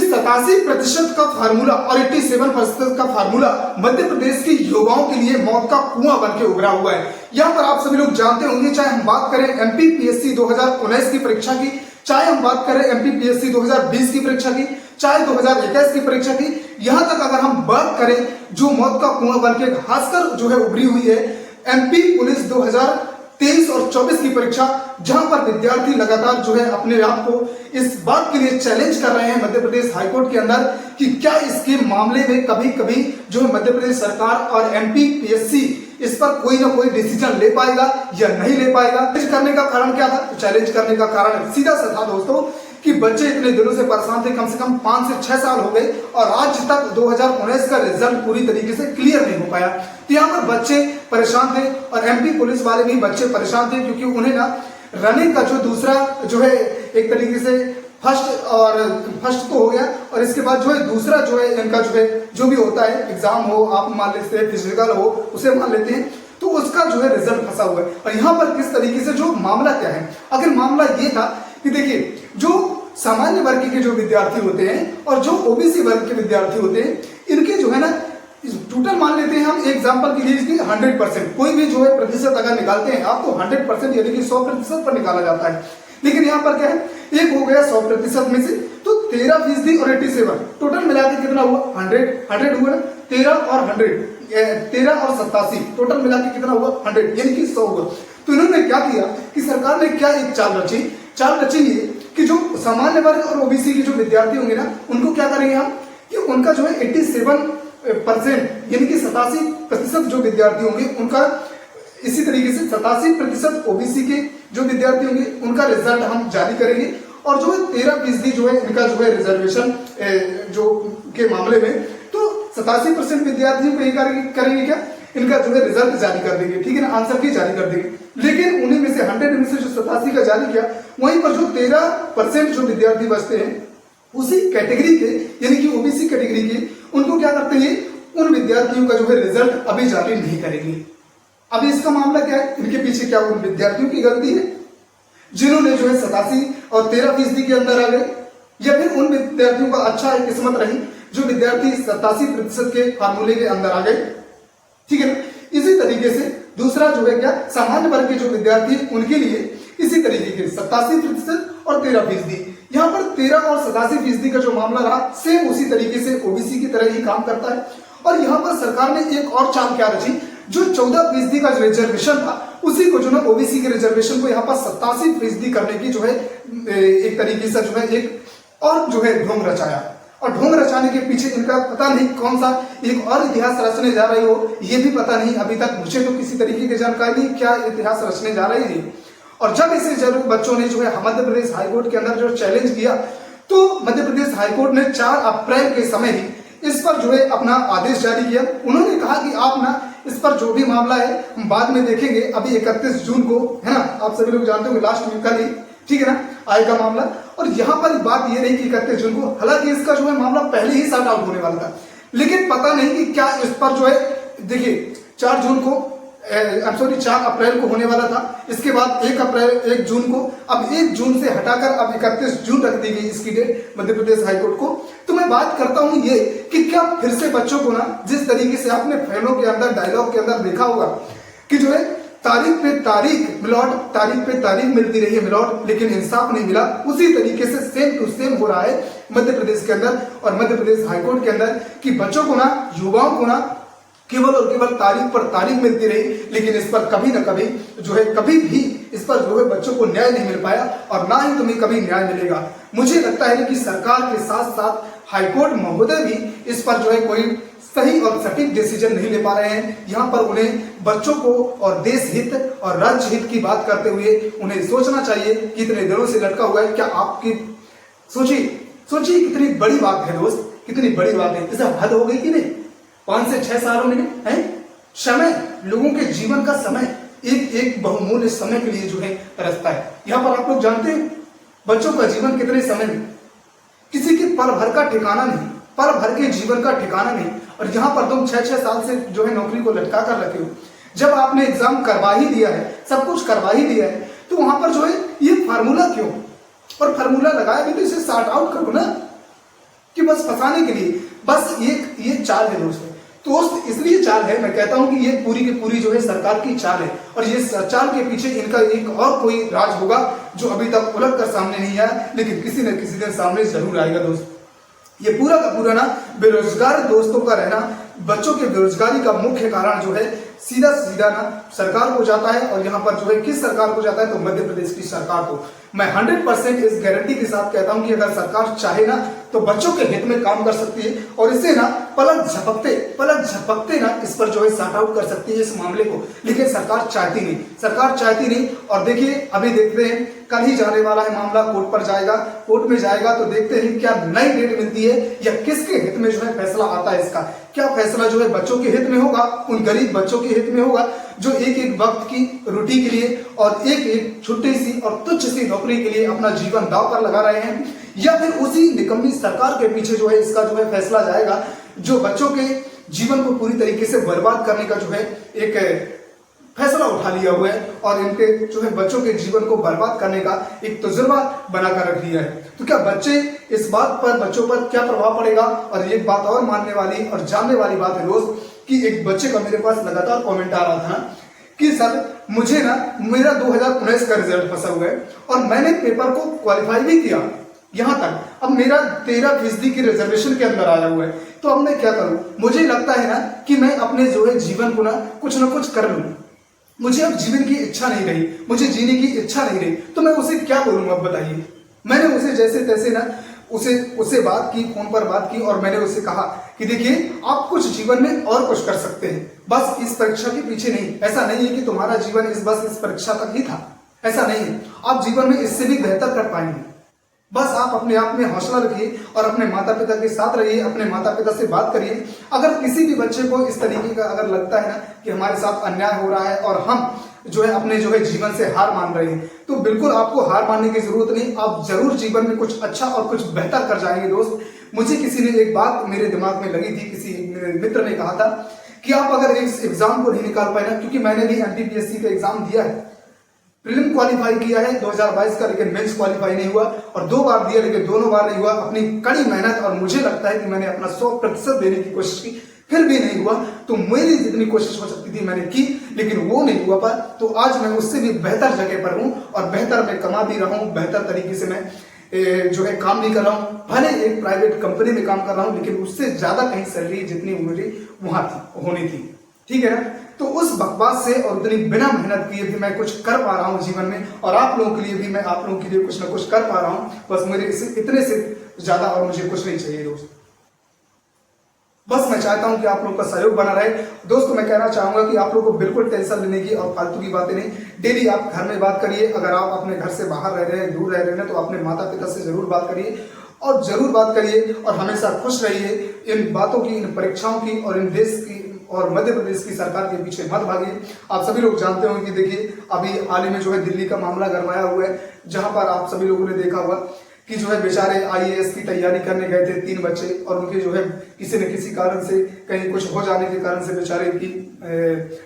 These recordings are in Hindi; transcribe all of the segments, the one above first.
87% का फार्मूला और 87% का फार्मूला मध्य प्रदेश के युवाओं के लिए मौत का कुआं बन के उभरा हुआ है। यहाँ पर आप सभी लोग जानते होंगे, चाहे हम बात करें एमपीपीएससी 2019 की परीक्षा की, चाहे हम बात करें एमपीपीएससी 2020 की परीक्षा की, चाहे 2021 की परीक्षा की, यहाँ तक अगर हम बात करें जो मौत का कुआं बन के खासकर जो है उभरी हुई है एमपी पुलिस 2023 और 24 की परीक्षा, जहां पर विद्यार्थी लगातार जो है अपने आप को इस बात के लिए चैलेंज कर रहे हैं मध्य प्रदेश हाईकोर्ट के अंदर कि क्या इसके मामले में कभी कभी जो है मध्य प्रदेश सरकार और एमपीपीएससी इस पर कोई ना कोई डिसीजन ले पाएगा या नहीं ले पाएगा। चैलेंज करने का कारण क्या था? चैलेंज करने का कारण सीधा सा था दोस्तों कि बच्चे इतने दिनों से परेशान थे, कम से कम 5 से 6 साल हो गए और आज तक 2019 का रिजल्ट पूरी तरीके से क्लियर नहीं हो पाया। तो यहाँ पर बच्चे परेशान थे और एमपी पुलिस वाले भी बच्चे परेशान थे, क्योंकि उन्हें ना रनिंग का जो दूसरा जो है एक तरीके से फर्स्ट तो हो गया और इसके बाद जो है दूसरा जो है इनका जो है जो भी होता है एग्जाम हो, आप मान लेते हैं फिजिकल हो, उसे मान लेते हैं, तो उसका जो है रिजल्ट फंसा हुआ है। और यहाँ पर किस तरीके से जो मामला क्या है, अगर मामला ये था कि देखिए जो सामान्य वर्ग के जो विद्यार्थी होते हैं और जो ओबीसी वर्ग के विद्यार्थी होते हैं, इनके जो है ना टोटल मान लेते हैं हम एग्जाम्पल के लिए 100%, कोई भी जो है प्रतिशत अगर निकालते हैं आप तो 100% यानी कि 100% पर निकाला जाता है। लेकिन यहाँ पर क्या है, एक हो गया 100% में से तो 13% और 87 टोटल मिला के कितना हुआ 100 हुआ ना, 13 और 87 टोटल मिला के कितना हुआ 100 यानी कि 100 हुआ। तो इन्होंने क्या किया कि सरकार ने क्या एक चाल रची ये कि जो सामान्य वर्ग और ओबीसी के जो विद्यार्थी होंगे ना उनको क्या करेंगे हम कि उनका जो है 87% यानी कि 87% जो विद्यार्थी होंगे उनका, इसी तरीके से 87% ओबीसी के जो विद्यार्थी होंगे उनका रिजल्ट हम जारी करेंगे और जो है 13% जो है इनका जो है रिजर्वेशन जो के मामले में तो 87% विद्यार्थियों को ये करेंगे क्या, इनका जो है रिजल्ट जारी कर देंगे, ठीक है ना, आंसर की जारी कर देंगे। लेकिन उन्हीं में से 100 में से जो 87 का जारी किया, वहीं पर जो 13% जो विद्यार्थी बचते हैं उसी कैटेगरी के यानी कि ओबीसी कैटेगरी के, उनको क्या करते हैं, उन विद्यार्थियों का जो है रिजल्ट अभी जारी नहीं करेंगे। अभी इसका मामला क्या है, इनके पीछे क्या उन विद्यार्थियों की गलती है जिन्होंने जो है 87 और 13% के अंदर आ गए, या फिर उन विद्यार्थियों का अच्छा है किस्मत रही जो विद्यार्थी 87% के फार्मूले के अंदर आ गए, ठीक है ना। इसी तरीके से दूसरा जो है क्या, सामान्य वर्ग के जो विद्यार्थी उनके लिए इसी तरीके के 87% और 13%, यहाँ पर 13 और 87% का जो मामला रहा सेम उसी तरीके से ओबीसी की तरह ही काम करता है। और यहाँ पर सरकार ने एक और चाल क्या रची, जो 14% का रिजर्वेशन था उसी को जो ना ओबीसी के रिजर्वेशन को यहाँ पर 87% करने की जो है एक तरीके से जो है एक और जो है ढोंग रचाया। और ढोंग रचाने के पीछे इनका पता नहीं कौन सा एक और इतिहास रचने जा रही हो, ये भी पता नहीं, अभी तक मुझे तो किसी तरीके की जानकारी नहीं क्या इतिहास रचने जा रही है। और जब इसे जरूर बच्चों ने जो है मध्य प्रदेश हाईकोर्ट के अंदर जो चैलेंज किया, तो मध्य प्रदेश हाईकोर्ट ने 4 अप्रैल के समय ही इस पर जो है अपना आदेश जारी किया। उन्होंने कहा कि आप ना इस पर जो भी मामला है हम बाद में देखेंगे, अभी 31 जून को है ना, आप सभी लोग जानते होंगे लास्ट वीक कल ही, ठीक है ना, आएगा मामला। और यहाँ पर बात ये रही कि 31 जून को, हालांकि इसका जो है मामला पहले ही सॉर्ट आउट होने वाला था, लेकिन पता नहीं कि क्या इस पर जो है, देखिए 4 अप्रैल को होने वाला था, इसके बाद 1 जून को, अब 1 जून से हटाकर अब 31 जून रख दी गई इसकी डेट मध्य प्रदेश हाईकोर्ट को। तो मैं बात करता हूं ये कि क्या फिर से बच्चों को ना, जिस तरीके से आपने फिल्मों के अंदर डायलॉग के अंदर देखा होगा कि जो है तारीख पे तारीख मिलॉर्ड, तारीख पे तारीख मिलती रही है मिलॉर्ड, लेकिन इंसाफ नहीं मिला, उसी तरीके से सेम टू सेम हो रहा है मध्य प्रदेश के अंदर और मध्य प्रदेश हाईकोर्ट के अंदर कि बच्चों को ना, युवाओं को ना केवल और केवल तारीख पर तारीख मिलती रही, लेकिन इस पर कभी ना कभी जो है, कभी भी इस पर जो है बच्चों को न्याय नहीं मिल पाया और ना ही तुम्हें कभी न्याय मिलेगा। मुझे लगता है कि सरकार के साथ साथ हाईकोर्ट महोदय भी इस पर जो है कोई सही और सटीक डिसीजन नहीं ले पा रहे हैं। यहाँ पर उन्हें बच्चों को और देश हित और राज्य हित की बात करते हुए उन्हें सोचना चाहिए कि इतने दिनों से लटका हुआ है, क्या आपकी सोचिए कितनी बड़ी बात है दोस्त, कितनी बड़ी बात है, इसे हद हो गई कि नहीं। 5 से 6 सालों में है समय, लोगों के जीवन का समय एक बहुमूल्य समय के लिए जो है तरसता है। यहाँ पर आप लोग जानते हैं बच्चों का जीवन कितने समय में, किसी के पल भर का ठिकाना नहीं, पल भर के जीवन का ठिकाना नहीं, और यहाँ पर तुम 6-6 साल से जो है नौकरी को लटका कर रखे हो। जब आपने एग्जाम करवा ही दिया है, सब कुछ करवा ही दिया है, तो वहां पर जो है ये फार्मूला क्यों, और फार्मूला लगाया भी तो इसे सॉर्ट आउट करो ना, कि बस फंसाने के लिए, बस ये चाल है दोस्त, इसलिए चाल है, मैं कहता हूं कि ये पूरी की पूरी जो है सरकार की चाल है, और ये चाल के पीछे इनका एक और कोई राज होगा जो अभी तक उलट कर सामने नहीं आया, लेकिन किसी न किसी दिन सामने जरूर आएगा दोस्त। ये पूरा का पूरा ना बेरोजगार दोस्तों का रहना, बच्चों के बेरोजगारी का मुख्य कारण जो है सीधा सीधा ना सरकार को जाता है, और यहाँ पर जो है किस सरकार को जाता है, तो मध्य प्रदेश की सरकार को। मैं 100% इस गारंटी के साथ कहता हूं कि अगर सरकार चाहे ना तो बच्चों के हित में काम कर सकती है, और इसे ना पलक झपकते ना इस पर जो है सॉर्ट आउट कर सकती है इस मामले को, लेकिन सरकार चाहती नहीं। और देखिए अभी देखते हैं, कल ही जाने वाला है मामला, कोर्ट पर जाएगा, कोर्ट में जाएगा तो देखते हैं क्या नई डेट मिलती है या किसके हित में जो है फैसला आता है इसका। क्या फैसला जो है बच्चों के हित में होगा, उन गरीब बच्चों के हित में होगा जो एक वक्त की रोटी के लिए और एक छोटी सी और तुच्छ सी नौकरी के लिए अपना जीवन दांव पर लगा रहे हैं, या फिर उसी निकम्मी सरकार के पीछे जो है इसका जो है फैसला जाएगा जो बच्चों के जीवन को पूरी तरीके से बर्बाद करने का जो है एक फैसला उठा लिया हुआ है, और इनके जो है बच्चों के जीवन को बर्बाद करने का एक तजुर्बा बनाकर रख लिया है। तो क्या इस बात पर बच्चों पर क्या प्रभाव पड़ेगा। और एक बात और मानने वाली और जानने वाली बात है दोस्त, कि एक बच्चे का मेरे पास लगातार कमेंट आ रहा था कि सर मुझे ना मेरा 2019 का रिजल्ट फंसा हुआ है और मैंने पेपर को क्वालिफाई भी किया यहाँ तक, अब मेरा 13% की रिजर्वेशन के अंदर आया हुआ है, तो अब मैं क्या करूं। मुझे लगता है ना कि मैं अपने जो है जीवन को ना कुछ कर लूं, मुझे अब जीवन की इच्छा नहीं रही, मुझे जीने की इच्छा नहीं रही, तो मैं उसे क्या बोलूंगा अब बताइए। मैंने उसे जैसे तैसे ना उसे बात की, फोन पर बात की, और मैंने उसे कहा कि देखिए आप कुछ जीवन में और कुछ कर सकते हैं, बस इस परीक्षा के पीछे नहीं। ऐसा नहीं है कि तुम्हारा जीवन बस इस परीक्षा तक ही था, ऐसा नहीं है, आप जीवन में इससे भी बेहतर कर पाएंगे। बस आप अपने आप में हौसला रखिए और अपने माता पिता के साथ रहिए, अपने माता पिता से बात करिए। अगर किसी भी बच्चे को इस तरीके का अगर लगता है ना कि हमारे साथ अन्याय हो रहा है और हम जो है अपने जो है जीवन से हार मान रहे हैं, तो बिल्कुल आपको हार मानने की जरूरत नहीं, आप जरूर जीवन में कुछ अच्छा और कुछ बेहतर कर जाएंगे दोस्त। मुझे किसी ने एक बात मेरे दिमाग में लगी थी, किसी मेरे मित्र ने कहा था कि आप अगर इस एग्जाम को नहीं निकाल पाए ना, क्योंकि मैंने भी एमपीपीएससी का एग्जाम दिया है, प्रीलिम क्वालिफाई किया है 2022 का, लेकिन मेंस क्वालिफाई नहीं हुआ, और 2 बार दिया लेकिन दोनों बार नहीं हुआ। अपनी कड़ी मेहनत और मुझे लगता है कि मैंने अपना 100% देने की कोशिश की, फिर भी नहीं हुआ, तो मेरी जितनी कोशिश हो सकती थी मैंने की, लेकिन वो नहीं हुआ पर। तो आज मैं उससे भी बेहतर जगह पर हूँ और बेहतर मैं कमा भी रहा हूँ, बेहतर तरीके से मैं जो है काम भी कर रहा हूँ, भले एक प्राइवेट कंपनी में काम कर रहा हूँ, लेकिन उससे ज्यादा कहीं सैलरी जितनी मुझे वहां थी होनी थी, ठीक है ना। तो उस बकवास से और उतनी बिना मेहनत किए भी मैं कुछ कर पा रहा हूँ जीवन में, और आप लोगों के लिए भी मैं आप लोगों के लिए कुछ ना कुछ कर पा रहा हूँ। बस मुझे इतने से ज्यादा और मुझे कुछ नहीं चाहिए दोस्त। बस मैं चाहता हूं कि आप लोगों का सहयोग बना रहे। दोस्तों मैं कहना चाहूंगा कि आप लोगों को बिल्कुल टेंशन लेने की और फालतू की बातें नहीं, डेली आप घर में बात करिए। अगर आप अपने घर से बाहर रह रहे हैं, दूर रह रहे हैं, तो अपने माता पिता से जरूर बात करिए और जरूर बात करिए, और हमेशा खुश रहिए। इन बातों की, इन परीक्षाओं की और इन देश की और मध्य प्रदेश की सरकार के पीछे मत भागिए। आप सभी लोग जानते हो कि देखिए अभी हाल ही में जो है दिल्ली का मामला गरमाया हुआ है, जहां पर आप सभी लोगों ने देखा होगा कि जो है बेचारे आईएएस की तैयारी करने गए थे 3 बच्चे, और उनके जो है किसी न किसी कारण से, कहीं कुछ हो जाने के कारण से बेचारे की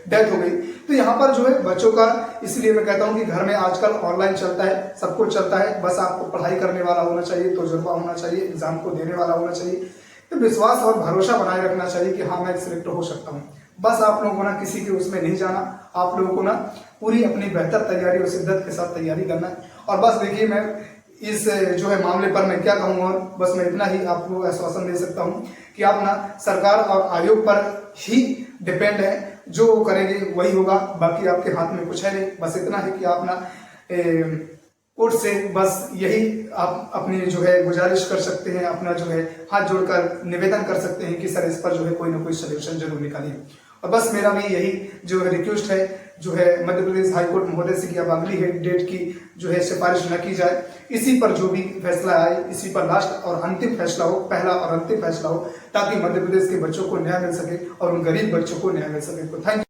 डेथ हो गई। तो यहाँ पर जो है बच्चों का, इसलिए मैं कहता हूँ कि घर में आजकल ऑनलाइन चलता है, सब कुछ चलता है, बस आपको पढ़ाई करने वाला होना चाहिए, तजुर्बा होना चाहिए, एग्जाम को देने वाला होना चाहिए, तो विश्वास और भरोसा बनाए रखना चाहिए कि हाँ मैं सिलेक्ट हो सकता हूँ। बस आप लोगों को ना किसी के उसमें नहीं जाना, आप लोगों को ना पूरी अपनी बेहतर तैयारी और शिद्दत के साथ तैयारी करना है। और बस देखिए मैं इस जो है मामले पर मैं क्या कहूँ, और बस मैं इतना ही आपको आश्वासन दे सकता हूँ कि आप ना सरकार और आयोग पर ही डिपेंड है, जो वो करेंगे वही होगा, बाकी आपके हाथ में कुछ है नहीं। बस इतना है कि आप ना कोर्ट से बस यही आप अपनी जो है गुजारिश कर सकते हैं, अपना जो है हाथ जोड़कर निवेदन कर सकते हैं कि सर इस पर जो है कोई ना कोई सोल्यूशन जरूर निकालिए। और बस मेरा भी यही जो है रिक्वेस्ट है, जो है मध्य प्रदेश हाईकोर्ट महोदय से कि अब अगली डेट की जो है सिफारिश न की जाए, इसी पर जो भी फैसला आए, इसी पर लास्ट और अंतिम फैसला हो, पहला और अंतिम फैसला हो, ताकि मध्य प्रदेश के बच्चों को न्याय मिल सके और उन गरीब बच्चों को न्याय मिल सके। तो थैंक यू।